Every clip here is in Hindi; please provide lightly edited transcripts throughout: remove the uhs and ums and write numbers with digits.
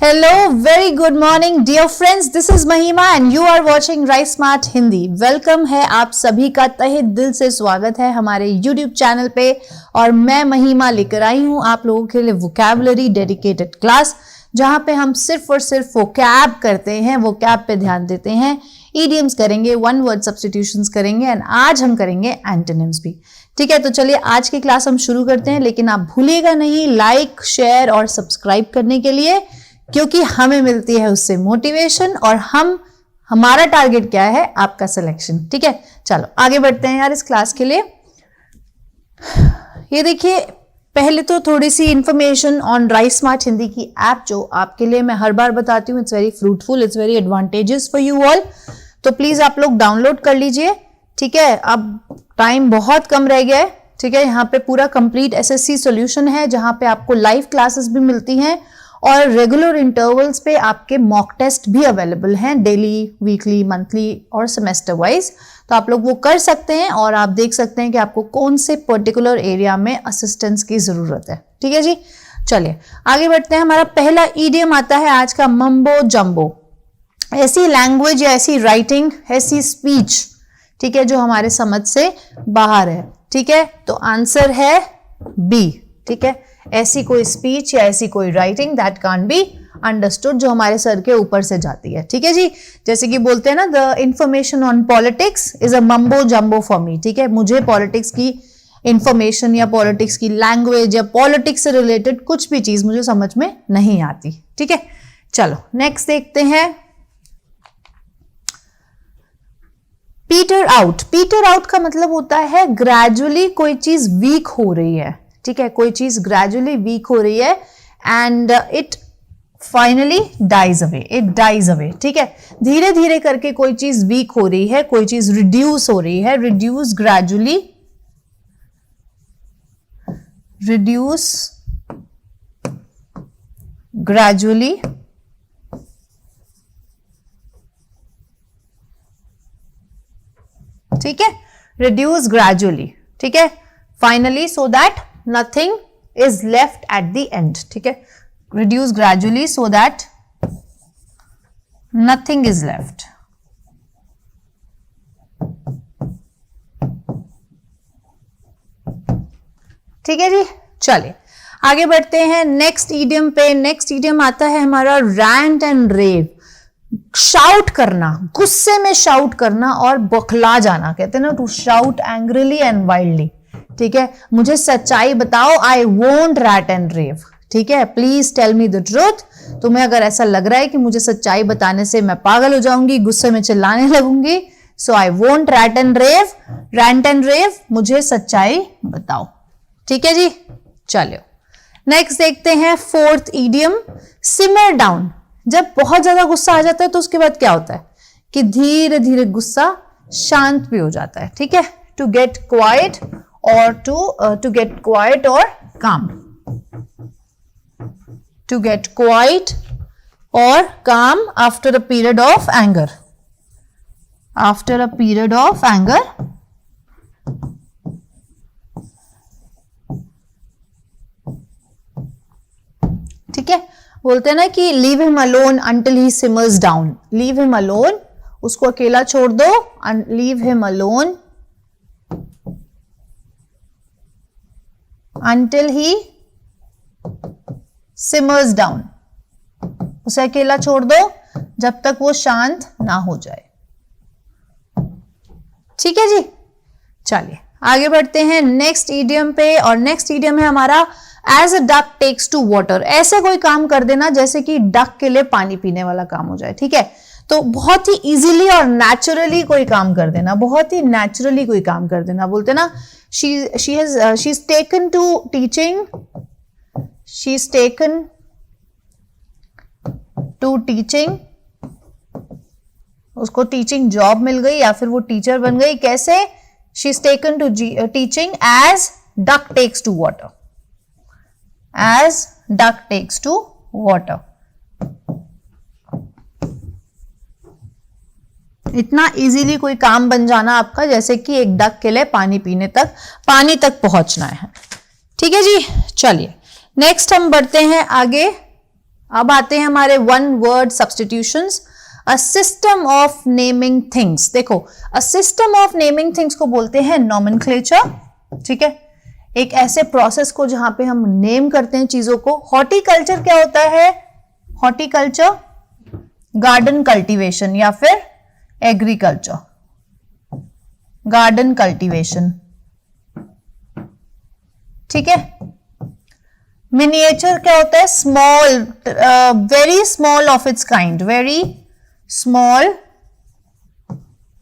Hello, very good morning dear friends. This is Mahima and you are watching Rise Smart Hindi. Welcome है आप सभी का तहे दिल से स्वागत है हमारे YouTube चैनल पे और मैं महिमा लेकर आई हूँ आप लोगों के लिए वोकैबुलरी डेडिकेटेड क्लास जहाँ पे हम सिर्फ और सिर्फ वोकैब करते हैं, वोकैब पे ध्यान देते हैं, इडियम्स करेंगे, वन वर्ड सब्स्टिट्यूशंस करेंगे एंड आज हम करेंगे एंटोनिम्स भी। ठीक है, तो चलिए आज की क्लास हम शुरू करते हैं, लेकिन आप भूलिएगा नहीं लाइक, शेयर और सब्सक्राइब करने के लिए, क्योंकि हमें मिलती है उससे मोटिवेशन और हमारा टारगेट क्या है, आपका सिलेक्शन। ठीक है, चलो आगे बढ़ते हैं यार इस क्लास के लिए। ये देखिए, पहले तो थोड़ी सी information on rise smart Hindi की ऐप जो आपके लिए मैं हर बार बताती हूँ। It's very fruitful, it's very advantages for you all, तो प्लीज आप लोग डाउनलोड कर लीजिए। ठीक है, अब टाइम बहुत कम रह गया है। ठीक है, यहाँ पे पूरा कंप्लीट एसएससी सॉल्यूशन है जहाँ पे आपको लाइव क्लासेस भी मिलती हैं और रेगुलर इंटरवल्स पे आपके मॉक टेस्ट भी अवेलेबल हैं, डेली, वीकली, मंथली और सेमेस्टर वाइज। तो आप लोग वो कर सकते हैं और आप देख सकते हैं कि आपको कौन से पर्टिकुलर एरिया में असिस्टेंस की जरूरत है। ठीक है जी, चलिए आगे बढ़ते हैं। हमारा पहला ईडियम आता है आज का मम्बो जम्बो। ऐसी लैंग्वेज या ऐसी राइटिंग, ऐसी स्पीच, ठीक है, जो हमारे समझ से बाहर है। ठीक है, तो आंसर है बी। ठीक है, ऐसी कोई स्पीच या ऐसी कोई writing that can't be understood, जो हमारे सर के ऊपर से जाती है। ठीक है जी, जैसे कि बोलते हैं ना, the information on politics is a mumbo jumbo for me. ठीक है, मुझे पॉलिटिक्स की इंफॉर्मेशन या पॉलिटिक्स की लैंग्वेज या पॉलिटिक्स से रिलेटेड कुछ भी चीज मुझे समझ में नहीं आती। ठीक है, चलो नेक्स्ट देखते हैं। Peter out. पीटर आउट का मतलब होता है ग्रेजुअली कोई चीज वीक हो रही है। ठीक है, कोई चीज ग्रेजुअली वीक हो रही है and it finally dies away, it dies away. ठीक है, धीरे धीरे करके कोई चीज वीक हो रही है, कोई चीज रिड्यूस हो रही है, रिड्यूस ग्रेजुअली, रिड्यूस ग्रेजुअली, ठीक है, रिड्यूस ग्रेजुअली। ठीक है, finally, so that nothing is left at the end. ठीक है, reduce gradually so that nothing is left. ठीक है जी, चलिए आगे बढ़ते हैं नेक्स्ट ईडियम पे। नेक्स्ट ईडियम आता है हमारा रैंट एंड रेव। शाउट करना, गुस्से में शाउट करना और बौखला जाना, कहते हैं ना, to shout angrily and wildly. ठीक है, मुझे सच्चाई बताओ, I won't rant and rave. ठीक है, please tell me the truth. तुम्हें अगर ऐसा लग रहा है कि मुझे सच्चाई बताने से मैं पागल हो जाऊंगी, गुस्से में चिल्लाने लगूंगी, so I won't rant and rave, rant and rave, मुझे सच्चाई बताओ। ठीक है जी, चलो नेक्स्ट देखते हैं फोर्थ ईडियम, सिमर डाउन। जब बहुत ज्यादा गुस्सा आ जाता है तो उसके बाद क्या होता है कि धीरे धीरे गुस्सा शांत भी हो जाता है। ठीक है, to get quite or to get quiet or calm, to get quiet or calm after a period of anger, after a period of anger। ठीक है, बोलते हैं ना कि leave him alone until he simmers down, leave him alone, उसको अकेला छोड़ दो, leave him alone until he simmers down, उसे अकेला छोड़ दो जब तक वो शांत ना हो जाए। ठीक है जी, चलिए आगे बढ़ते हैं नेक्स्ट ईडियम पे और नेक्स्ट ईडियम है हमारा as a duck takes to water. ऐसे कोई काम कर देना जैसे कि डक के लिए पानी पीने वाला काम हो जाए। ठीक है, तो बहुत ही इजीली और नेचुरली कोई काम कर देना, बहुत ही नेचुरली कोई काम कर देना। बोलते ना, she's taken to teaching, she's taken to teaching, उसको टीचिंग जॉब मिल गई या फिर वो टीचर बन गई। कैसे? she's taken to teaching as duck takes to water, as duck takes to water। इतना इजीली कोई काम बन जाना आपका जैसे कि एक डक के लिए पानी तक पहुंचना है। ठीक है जी, चलिए नेक्स्ट हम बढ़ते हैं आगे। अब आते हैं हमारे one word substitutions. A system of naming things, देखो a system of naming things को बोलते हैं नॉमेनक्लेचर, ठीक है, एक ऐसे प्रोसेस को जहां पे हम नेम करते हैं चीजों को। हॉर्टिकल्चर क्या होता है? हॉर्टिकल्चर गार्डन कल्टीवेशन या फिर एग्रीकल्चर, गार्डन कल्टीवेशन, ठीक है। मिनिएचर क्या होता है? Small, very small of its kind, very small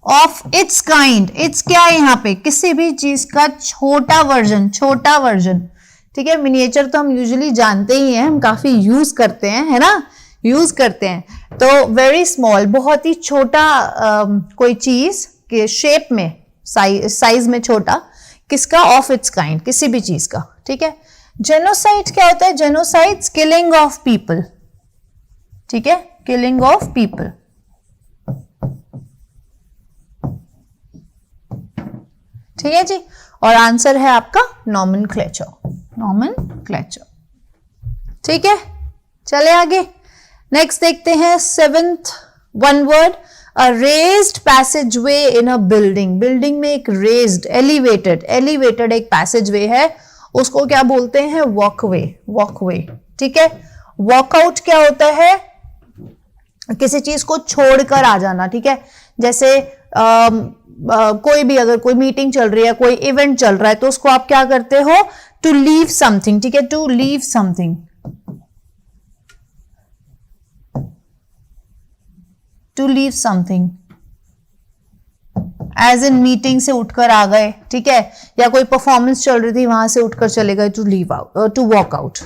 of its kind. It's क्या है यहाँ पे? किसी भी चीज का छोटा वर्जन, छोटा वर्जन, ठीक है। मिनिएचर तो हम यूजुअली जानते ही हैं, हम काफी यूज करते हैं, है ना, यूज करते हैं। तो वेरी स्मॉल, बहुत ही छोटा कोई चीज के शेप में, साइज में छोटा, किसका? ऑफ इट्स काइंड, किसी भी चीज का, ठीक है। जेनोसाइड क्या होता है? जेनोसाइड किलिंग ऑफ पीपल, ठीक है, किलिंग ऑफ पीपल, ठीक है जी। और आंसर है आपका नॉमेनक्लेचर, नॉमेनक्लेचर, ठीक है। चले आगे, नेक्स्ट देखते हैं सेवेंथ वन वर्ड। अ रेज्ड पैसेज वे इन अ बिल्डिंग, बिल्डिंग में एक रेज्ड, एलिवेटेड एक पैसेज वे है, उसको क्या बोलते हैं? वॉकवे, वॉकवे, ठीक है। वॉकआउट क्या होता है? किसी चीज को छोड़कर आ जाना, ठीक है। जैसे कोई भी, अगर कोई मीटिंग चल रही है, कोई इवेंट चल रहा है, तो उसको आप क्या करते हो? टू लीव समथिंग, ठीक है, to leave something, to leave something, as in meeting से उठकर आ गए, ठीक है, या कोई परफॉर्मेंस चल रही थी वहां से उठकर चले गए, to leave out, to walk out,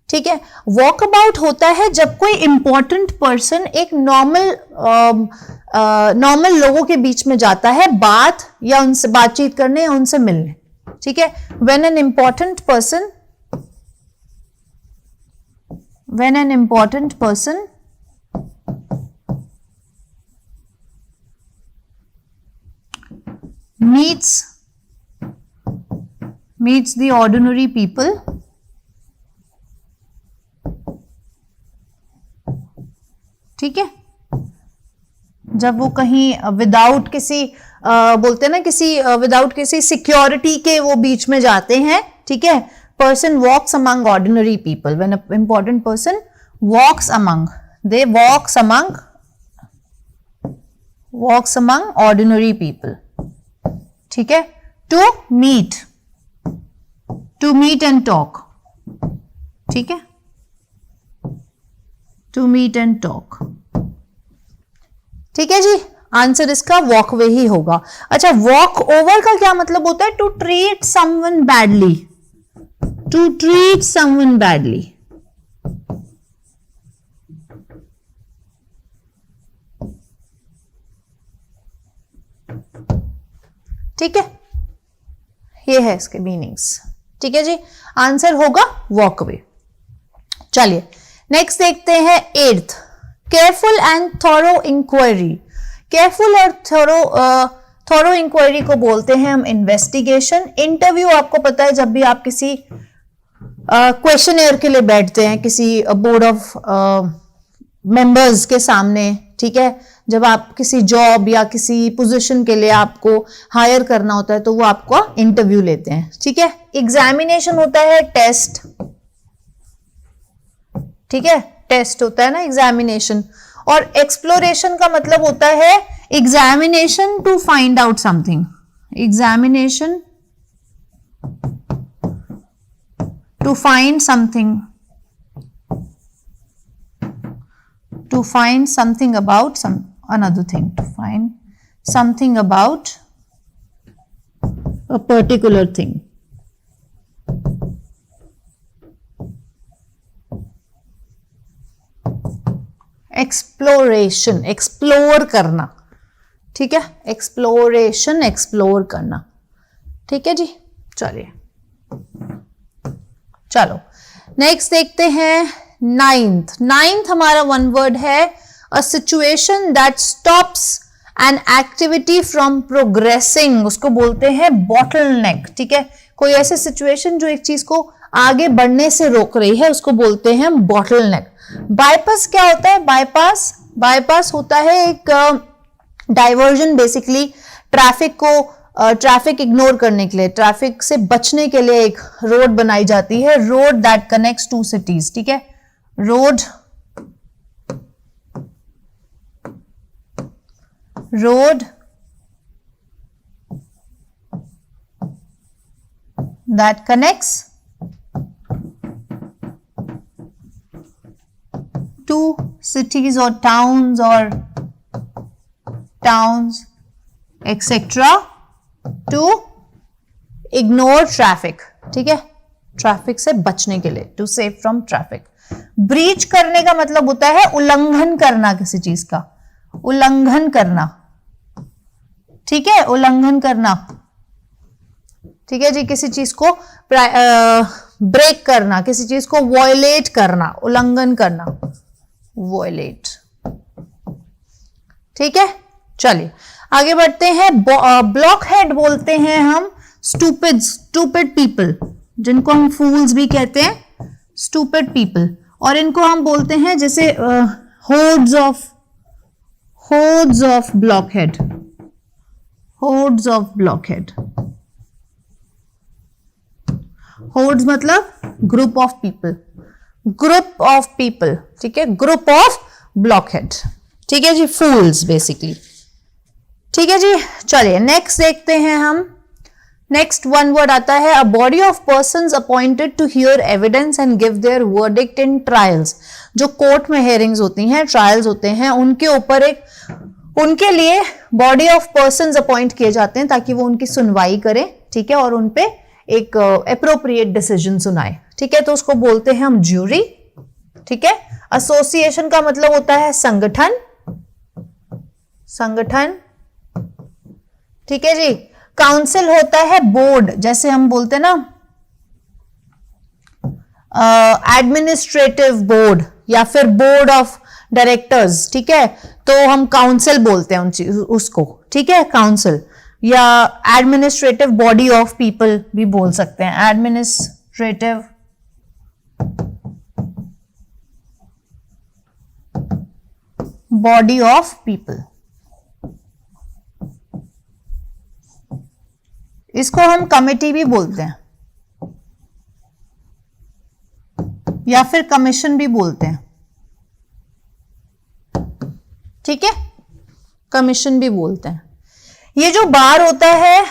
ठीक है। वॉक अबाउट होता है जब कोई इंपॉर्टेंट पर्सन एक नॉर्मल लोगों के बीच में जाता है बात या उनसे बातचीत करने या उनसे मिलने, ठीक है। When an important person meets the ordinary people, ठीक है, जब वो कहीं विदाउट किसी बोलते हैं ना, किसी विदाउट किसी सिक्योरिटी के वो बीच में जाते हैं, ठीक है। Person walks among ordinary people, when a important person walks among, they walks among ordinary people, ठीक है। टू मीट एंड टॉक, ठीक है, टू मीट एंड टॉक, ठीक है जी। आंसर इसका वॉकवे ही होगा। अच्छा, वॉक ओवर का क्या मतलब होता है? To treat someone badly, to treat someone badly, ठीक है, ये है इसके मीनिंग्स, ठीक है जी। आंसर होगा वॉकवे। चलिए नेक्स्ट देखते हैं eighth, careful and thorough inquiry. Careful और थॉरो इंक्वायरी को बोलते हैं हम इन्वेस्टिगेशन। इंटरव्यू आपको पता है, जब भी आप किसी क्वेश्चनेयर के लिए बैठते हैं किसी बोर्ड ऑफ मेंबर्स के सामने, ठीक है, जब आप किसी जॉब या किसी पोजीशन के लिए आपको हायर करना होता है तो वो आपको इंटरव्यू लेते हैं, ठीक है। एग्जामिनेशन होता है टेस्ट, ठीक है, टेस्ट होता है ना एग्जामिनेशन। और एक्सप्लोरेशन का मतलब होता है examination to find out something, examination to find something, to find something about another thing, to find something about a particular thing, exploration, explore करना, ठीक है, exploration, explore करना, ठीक है जी। चलिए चलो नेक्स्ट देखते हैं नाइन्थ हमारा वन वर्ड है, a situation that stops an activity from progressing, उसको बोलते हैं बॉटलनेक, ठीक है। कोई ऐसी सिचुएशन जो एक चीज को आगे बढ़ने से रोक रही है उसको बोलते हैं बॉटलनेक। बाईपास क्या होता है? बाईपास होता है एक डाइवर्जन, बेसिकली ट्रैफिक इग्नोर करने के लिए, ट्रैफिक से बचने के लिए एक रोड बनाई जाती है, road that connects two cities, ठीक है, road that connects two cities or towns etc. to ignore traffic, ठीक है, ट्रैफिक से बचने के लिए, to save from traffic. Breach करने का मतलब होता है उल्लंघन करना, किसी चीज का उल्लंघन करना, ठीक है, उल्लंघन करना, ठीक है जी, किसी चीज को ब्रेक करना, किसी चीज को वॉयलेट करना, उल्लंघन करना, वॉयलेट, ठीक है। चलिए आगे बढ़ते हैं। ब्लॉकहेड बोलते हैं हम स्टूपिड पीपल, जिनको हम फूल्स भी कहते हैं, स्टूपिड पीपल, और इनको हम बोलते हैं जैसे hordes of blockhead, hordes मतलब ग्रुप ऑफ पीपल, ठीक है, ग्रुप ऑफ ब्लॉकहेड, ठीक है जी, फूल्स बेसिकली, ठीक है जी। चलिए नेक्स्ट देखते हैं हम। नेक्स्ट वन वर्ड आता है a body of persons appointed to hear evidence and give their verdict in trials. जो कोर्ट में हेयरिंग्स होती हैं, ट्रायल्स होते हैं, उनके ऊपर उनके लिए बॉडी ऑफ पर्सन्स अपॉइंट किए जाते हैं ताकि वो उनकी सुनवाई करें, ठीक है, और उनपे एक एप्रोप्रिएट डिसीजन सुनाए, ठीक है, तो उसको बोलते हैं हम ज्यूरी, ठीक है। एसोसिएशन का मतलब होता है संगठन, ठीक है जी। काउंसिल होता है बोर्ड, जैसे हम बोलते हैं ना एडमिनिस्ट्रेटिव बोर्ड या फिर बोर्ड ऑफ डायरेक्टर्स, ठीक है, तो हम काउंसिल बोलते हैं उसको, ठीक है, काउंसिल, या एडमिनिस्ट्रेटिव बॉडी ऑफ पीपल भी बोल सकते हैं, एडमिनिस्ट्रेटिव बॉडी ऑफ पीपल, इसको हम कमेटी भी बोलते हैं या फिर कमीशन भी बोलते हैं, ठीक है, कमीशन भी बोलते हैं। ये जो बार होता है,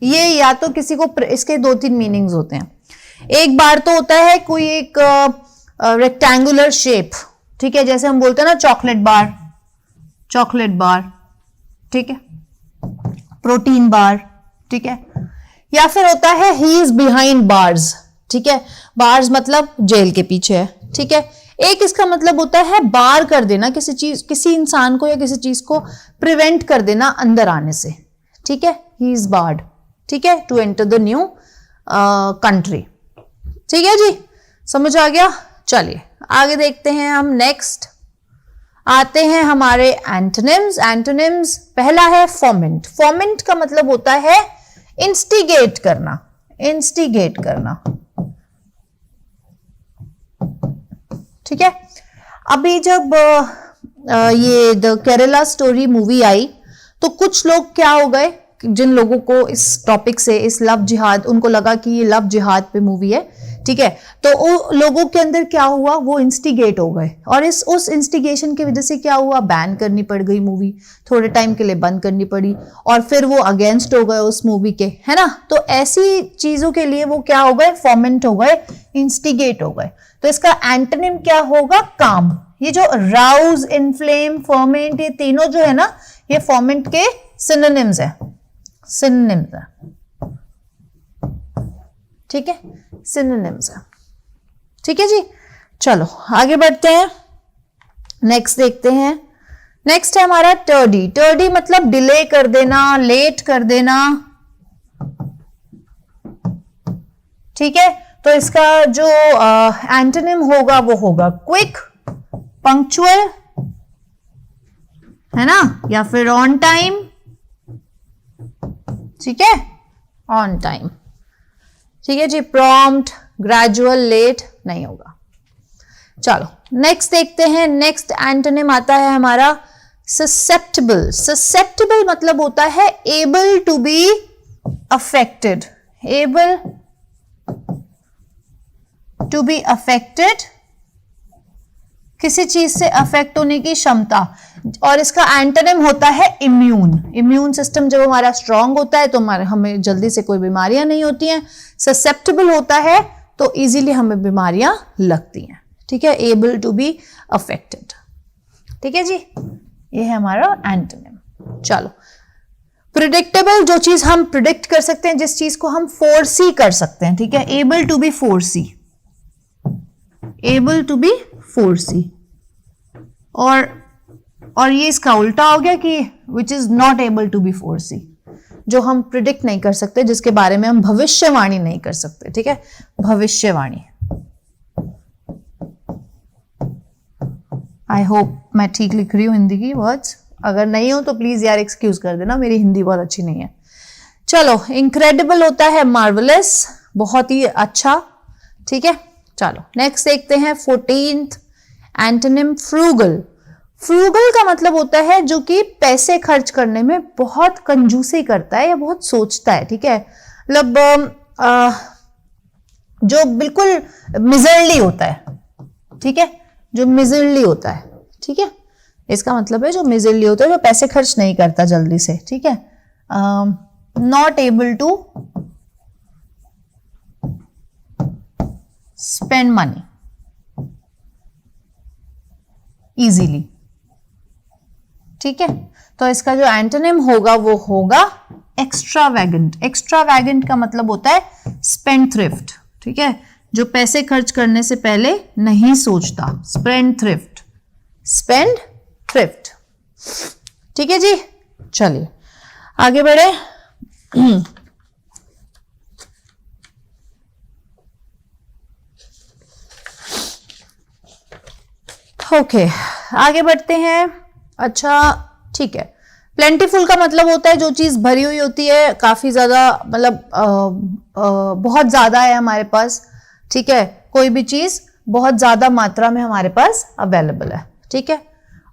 ये या तो किसी को, इसके 2-3 मीनिंग्स होते हैं। एक बार तो होता है कोई एक रेक्टेंगुलर शेप, ठीक है, जैसे हम बोलते हैं ना चॉकलेट बार, ठीक है, प्रोटीन बार, ठीक है, या फिर होता है ही इज बिहाइंड बार्स, ठीक है, बार्स मतलब जेल के पीछे है, ठीक है। एक इसका मतलब होता है बार कर देना, किसी इंसान को या किसी चीज को प्रिवेंट कर देना अंदर आने से, ठीक है, ही इज बार्ड, ठीक है, to enter the new country, ठीक है जी, समझ आ गया। चलिए आगे देखते हैं हम। नेक्स्ट आते हैं हमारे एंटोनिम्स। पहला है फोमेंट। फोमेंट का मतलब होता है इंस्टिगेट करना, ठीक है। अभी जब ये द केरला स्टोरी मूवी आई तो कुछ लोग क्या हो गए, जिन लोगों को इस टॉपिक से, इस लव जिहाद, उनको लगा कि ये लव जिहाद पे मूवी है, ठीक है, तो वो लोगों के अंदर क्या हुआ, वो इंस्टिगेट हो गए, और उस इंस्टिगेशन की वजह से क्या हुआ, बैन करनी पड़ गई मूवी, थोड़े टाइम के लिए बंद करनी पड़ी, और फिर वो अगेंस्ट हो गए उस मूवी के, है ना। तो ऐसी चीजों के लिए वो क्या हो गए, फॉर्मेंट हो गए, इंस्टिगेट हो गए। तो इसका एंटोनिम क्या होगा, काम। ये जो राउज, इन्फ्लेम, फॉर्मेंट, ये तीनों जो है ना, ये फॉर्मेंट के सिनोनिम्स है, ठीक है, सिनोनिम्स है, ठीक है जी। चलो आगे बढ़ते हैं, नेक्स्ट देखते हैं। नेक्स्ट है हमारा टर्डी। टर्डी मतलब डिले कर देना, लेट कर देना, ठीक है। तो इसका जो एंटोनिम होगा वो होगा क्विक, पंक्चुअल, है ना, या फिर ऑन टाइम, ठीक है, ऑन टाइम, ठीक है जी। प्रॉम्प्ट, ग्रेजुअल, लेट नहीं होगा। चलो नेक्स्ट देखते हैं। नेक्स्ट एंटोनिम आता है हमारा ससेप्टेबल। ससेप्टेबल मतलब होता है able to be affected, able to be affected, किसी चीज से अफेक्ट होने की क्षमता। और इसका एंटोनिम होता है इम्यून। इम्यून सिस्टम जब हमारा स्ट्रांग होता है तो हमें जल्दी से कोई बीमारियां नहीं होती हैं। ससेप्टेबल होता है तो इजीली हमें बीमारियां लगती हैं, ठीक है, एबल टू बी अफेक्टेड, ठीक है जी, ये है हमारा एंटोनिम। चलो प्रिडिक्टेबल, जो चीज हम प्रिडिक्ट कर सकते हैं, जिस चीज को हम फोरसी कर सकते हैं, ठीक है, able to be foresee, able to be foresee. और ये इसका उल्टा हो गया कि which is not able to be foresee, जो हम प्रिडिक्ट नहीं कर सकते, जिसके बारे में हम भविष्यवाणी नहीं कर सकते, ठीक है, भविष्यवाणी। आई होप मैं ठीक लिख रही हूं हिंदी की वर्ड्स, अगर नहीं हो तो प्लीज यार एक्सक्यूज कर देना, मेरी हिंदी बहुत अच्छी नहीं है। चलो इनक्रेडिबल होता है मार्वलस, बहुत ही अच्छा, ठीक है। चलो नेक्स्ट देखते हैं 14th एंटोनिम फ्रूगल। फ्रूगल का मतलब होता है जो कि पैसे खर्च करने में बहुत कंजूसी करता है या बहुत सोचता है, ठीक है, मतलब जो बिल्कुल मिजरली होता है, ठीक है, जो मिजरली होता है, ठीक है, इसका मतलब है जो मिजरली होता है, जो पैसे खर्च नहीं करता जल्दी से, ठीक है, not able to spend money easily, ठीक है। तो इसका जो एंटोनिम होगा वो होगा एक्स्ट्रावैगेंट। एक्स्ट्रावैगेंट का मतलब होता है स्पेंडथ्रिफ्ट, ठीक है, जो पैसे खर्च करने से पहले नहीं सोचता, स्पेंडथ्रिफ्ट, स्पेंडथ्रिफ्ट, ठीक है जी। चलिए आगे बढ़े। ओके आगे बढ़ते हैं। अच्छा ठीक है, प्लेंटीफुल का मतलब होता है जो चीज भरी हुई होती है, काफी ज्यादा, मतलब बहुत ज्यादा है हमारे पास, ठीक है, कोई भी चीज बहुत ज्यादा मात्रा में हमारे पास अवेलेबल है, ठीक है।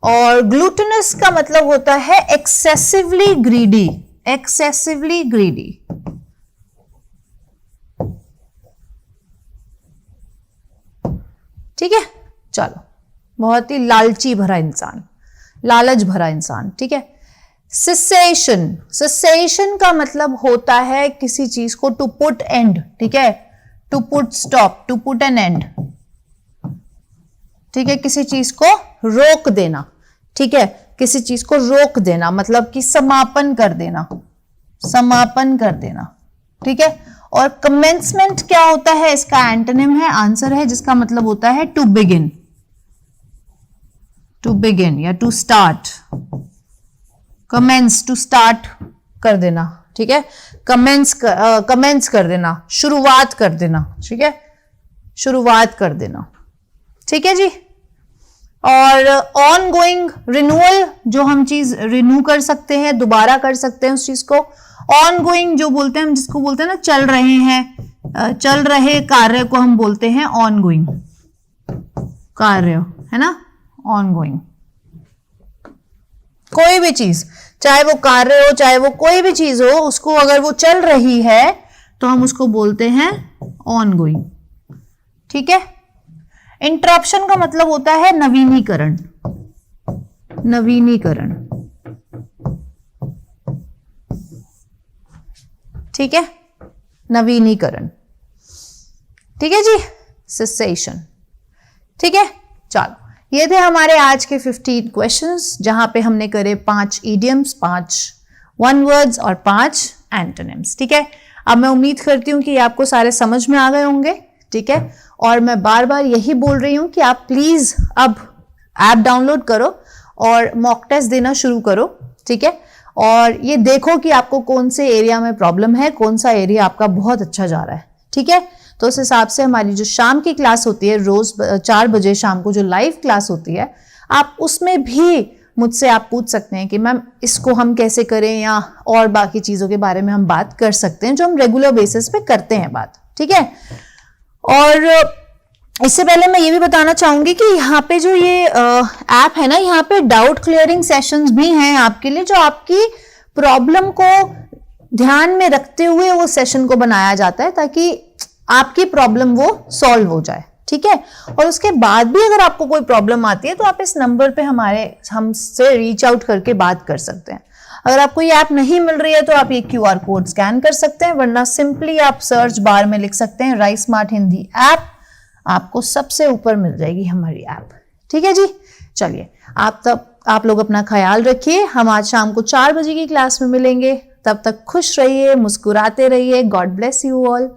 और ग्लूटिनस का मतलब होता है एक्सेसिवली ग्रीडी, एक्सेसिवली ग्रीडी, ठीक है। चलो बहुत ही लालची भरा इंसान, लालच भरा इंसान, ठीक है। सिसेशन, सिसेशन का मतलब होता है किसी चीज को टू पुट एंड, ठीक है, to put stop, to put an end, ठीक है, किसी चीज को रोक देना, ठीक है, किसी चीज को रोक देना मतलब कि समापन कर देना, समापन कर देना, ठीक है। और कमेंसमेंट क्या होता है, इसका एंटोनिम है, आंसर है, जिसका मतलब होता है टू बिगिन, टू बिगिन या to start, commence, to start कर देना, ठीक है, कमेंस कर देना, शुरुआत कर देना, ठीक है, शुरुआत कर देना, ठीक है जी। और ऑन गोइंग रिन्यूअल, जो हम चीज रिन्यू कर सकते हैं, दोबारा कर सकते हैं उस चीज को। ऑन गोइंग जो बोलते हैं हम, जिसको बोलते हैं ना चल रहे हैं, चल रहे कार्य को हम बोलते हैं ऑन गोइंग कार्य, है ना, ऑन गोइंग। कोई भी चीज, चाहे वो कार्य हो, चाहे वो कोई भी चीज हो, उसको अगर वो चल रही है तो हम उसको बोलते हैं ऑन गोइंग, ठीक है। इंटरप्शन का मतलब होता है नवीनीकरण, नवीनीकरण, ठीक है, नवीनीकरण, ठीक है जी, सेसेशन, ठीक है। चलो ये थे हमारे आज के 15 क्वेश्चंस, जहां पे हमने करे 5 इडियम्स, 5 वन वर्ड्स और 5 एंटोनिम्स, ठीक है। अब मैं उम्मीद करती हूं कि आपको सारे समझ में आ गए होंगे, ठीक है। और मैं बार बार यही बोल रही हूं कि आप प्लीज अब ऐप डाउनलोड करो और मॉक टेस्ट देना शुरू करो, ठीक है। और ये देखो कि आपको कौन से एरिया में प्रॉब्लम है, कौन सा एरिया आपका बहुत अच्छा जा रहा है, ठीक है। तो उस हिसाब से हमारी जो शाम की क्लास होती है, रोज 4 बजे शाम को जो लाइव क्लास होती है, आप उसमें भी मुझसे आप पूछ सकते हैं कि मैम इसको हम कैसे करें, या और बाकी चीजों के बारे में हम बात कर सकते हैं, जो हम रेगुलर बेसिस पे करते हैं बात, ठीक है। और इससे पहले मैं ये भी बताना चाहूंगी कि यहाँ पे जो ये ऐप है ना, यहाँ पे डाउट क्लियरिंग सेशंस भी हैं आपके लिए, जो आपकी प्रॉब्लम को ध्यान में रखते हुए वो सेशन को बनाया जाता है ताकि आपकी प्रॉब्लम वो सॉल्व हो जाए, ठीक है। और उसके बाद भी अगर आपको कोई प्रॉब्लम आती है तो आप इस नंबर पे हमसे रीच आउट करके बात कर सकते हैं। अगर आपको ये ऐप नहीं मिल रही है तो आप ये QR कोड स्कैन कर सकते हैं, वरना सिंपली आप सर्च बार में लिख सकते हैं राइस स्मार्ट हिंदी ऐप, आपको सबसे ऊपर मिल जाएगी हमारी ऐप, ठीक है जी। चलिए आप लोग अपना ख्याल रखिए, हम आज शाम को 4 बजे की क्लास में मिलेंगे, तब तक खुश रहिए, मुस्कुराते रहिए। God bless you all.